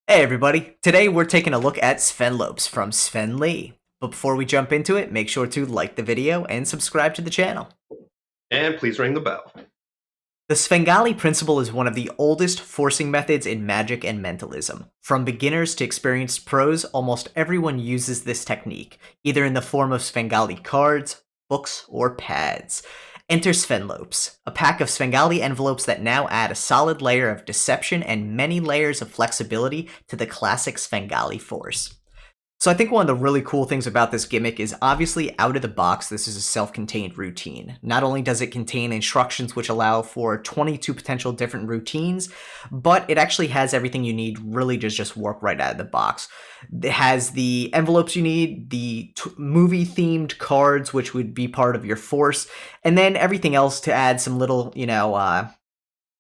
Hey everybody, today we're taking a look at Svenlopes from Sven Lee. But before we jump into it, make sure to like the video and subscribe to the channel. And please ring the bell. The Svengali principle is one of the oldest forcing methods in magic and mentalism. From beginners to experienced pros, almost everyone uses this technique, either in the form of Svengali cards, books, or pads. Enter Svenlopes, a pack of Svengali envelopes that now add a solid layer of deception and many layers of flexibility to the classic Svengali force. So I think one of the really cool things about this gimmick is obviously out of the box, this is a self-contained routine. Not only does it contain instructions which allow for 22 potential different routines, but it actually has everything you need really to just work right out of the box. It has the envelopes you need, the movie-themed cards, which would be part of your force, and then everything else to add some little,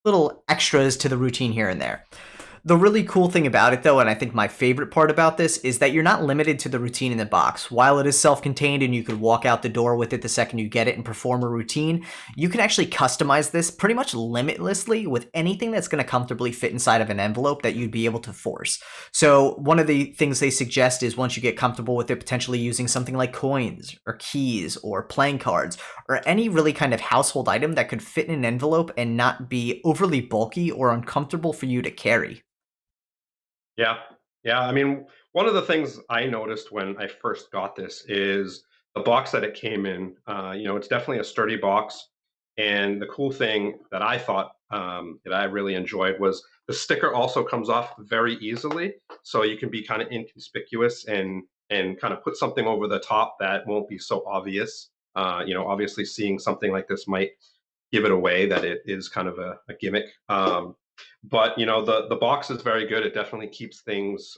little extras to the routine here and there. The really cool thing about it, though, and I think my favorite part about this, is that you're not limited to the routine in the box. While it is self-contained and you could walk out the door with it the second you get it and perform a routine, you can actually customize this pretty much limitlessly with anything that's going to comfortably fit inside of an envelope that you'd be able to force. So one of the things they suggest is once you get comfortable with it, potentially using something like coins or keys or playing cards or any really kind of household item that could fit in an envelope and not be overly bulky or uncomfortable for you to carry. Yeah. Yeah. I mean, one of the things I noticed when I first got this is the box that it came in. It's definitely a sturdy box. And the cool thing that I thought that I really enjoyed was the sticker also comes off very easily. So you can be kind of inconspicuous and kind of put something over the top that won't be so obvious. Obviously seeing something like this might give it away that it is kind of a gimmick. But the box is very good. It definitely keeps things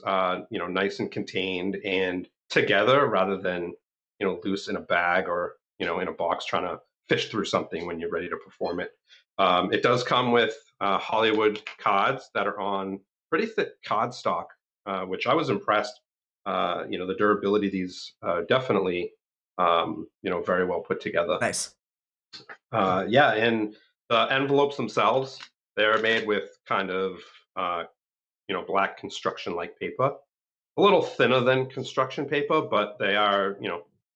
nice and contained and together rather than loose in a bag or in a box trying to fish through something when you're ready to perform it. It does come with Hollywood cards that are on pretty thick card stock, which I was impressed. The durability of these definitely very well put together. Nice. Yeah, and the envelopes themselves, they're made with kind of black construction-like paper. A little thinner than construction paper, but they are,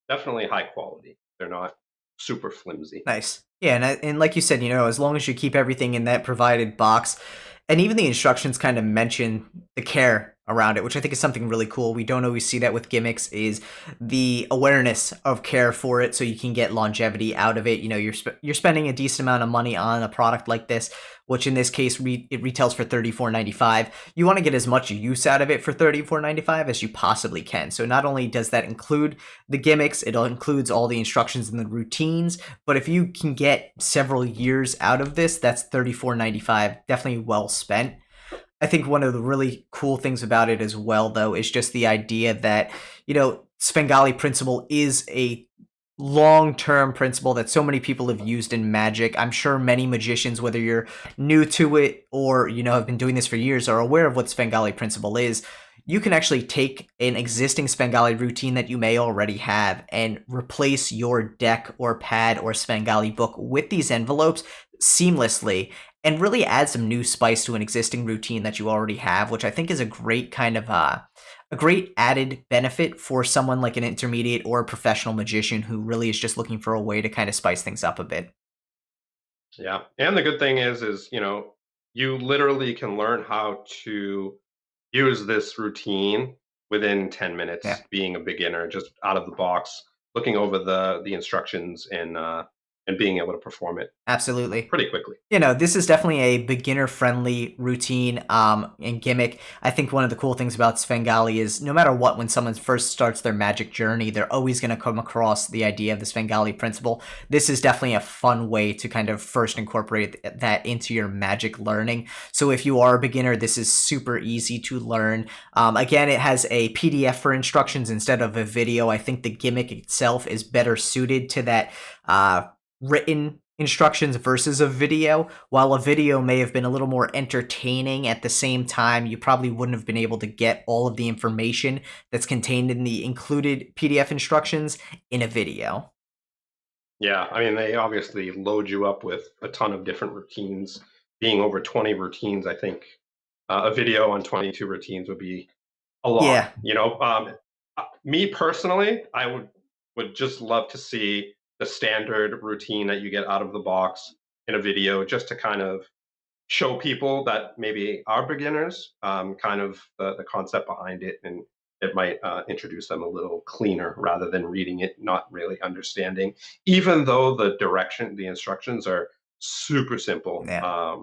definitely high quality. They're not super flimsy. Nice. Yeah, and like you said, as long as you keep everything in that provided box, and even the instructions kind of mention the care around it, which I think is something really cool. We don't always see that with gimmicks, is the awareness of care for it, so you can get longevity out of it. You're spending a decent amount of money on a product like this, which in this case it retails for $34.95. You want to get as much use out of it for $34.95 as you possibly can. So not only does that include the gimmicks, it includes all the instructions and the routines. But if you can get several years out of this, that's $34.95. Definitely well spent. I think one of the really cool things about it as well, though, is just the idea that, Svengali principle is a long-term principle that so many people have used in magic. I'm sure many magicians, whether you're new to it or, have been doing this for years, are aware of what Svengali principle is. You can actually take an existing Svengali routine that you may already have and replace your deck or pad or Svengali book with these envelopes seamlessly and really add some new spice to an existing routine that you already have, which I think is a great kind of a great added benefit for someone like an intermediate or a professional magician who really is just looking for a way to kind of spice things up a bit. Yeah, and the good thing is you literally can learn how to use this routine within 10 Yeah. minutes. Being a beginner, just out of the box, looking over the instructions and being able to perform it Absolutely. pretty quickly. This is definitely a beginner-friendly routine and gimmick. I think one of the cool things about Svengali is no matter what, when someone first starts their magic journey, they're always going to come across the idea of the Svengali principle. This is definitely a fun way to kind of first incorporate that into your magic learning. So if you are a beginner, this is super easy to learn. Again, it has a PDF for instructions instead of a video. I think the gimmick itself is better suited to that written instructions versus a video. While a video may have been a little more entertaining, at the same time, you probably wouldn't have been able to get all of the information that's contained in the included PDF instructions in a video. Yeah, I mean, they obviously load you up with a ton of different routines. Being over 20 routines, I think a video on 22 routines would be a lot. Yeah, Me personally, I would just love to see the standard routine that you get out of the box in a video, just to kind of show people that maybe are beginners, kind of the concept behind it, and it might introduce them a little cleaner rather than reading it, not really understanding, even though the instructions are super simple yeah.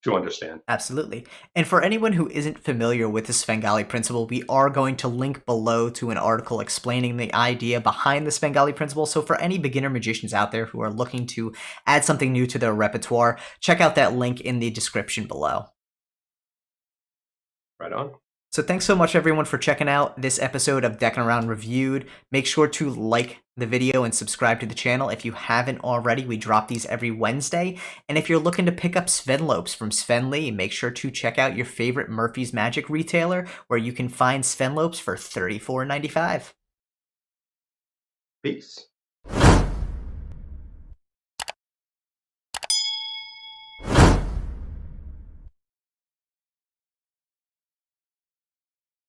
to understand. Absolutely. And for anyone who isn't familiar with the Svengali principle, we are going to link below to an article explaining the idea behind the Svengali principle. So for any beginner magicians out there who are looking to add something new to their repertoire, check out that link in the description below. Right on. So thanks so much everyone for checking out this episode of Deckinaround Reviewed. Make sure to like the video and subscribe to the channel if you haven't already. We drop these every Wednesday. And if you're looking to pick up Svenlopes from Sven Lee, make sure to check out your favorite Murphy's Magic retailer where you can find Svenlopes for $34.95. Peace.